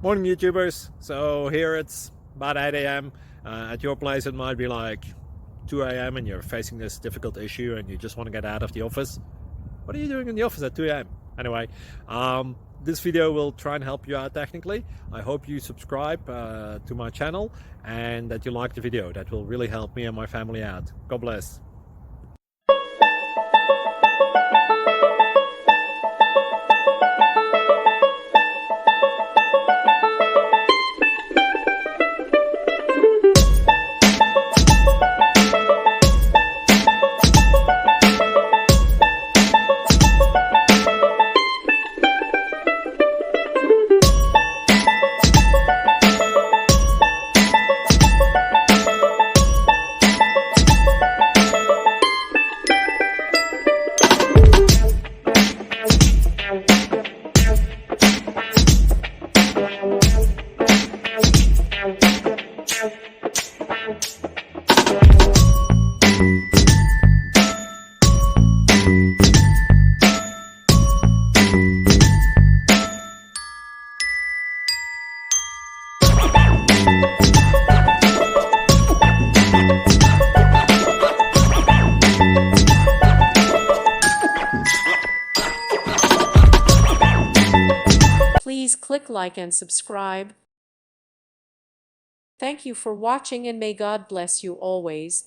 Morning YouTubers. So here it's about 8 a.m. At your place it might be like 2 a.m. and you're facing this difficult issue and you just want to get out of the office. What are you doing in the office at 2 a.m.? Anyway, this video will try and help you out technically. I hope you subscribe to my channel and that you like the video. That will really help me and my family out. God bless. Please click like and subscribe. Thank you for watching and may God bless you always.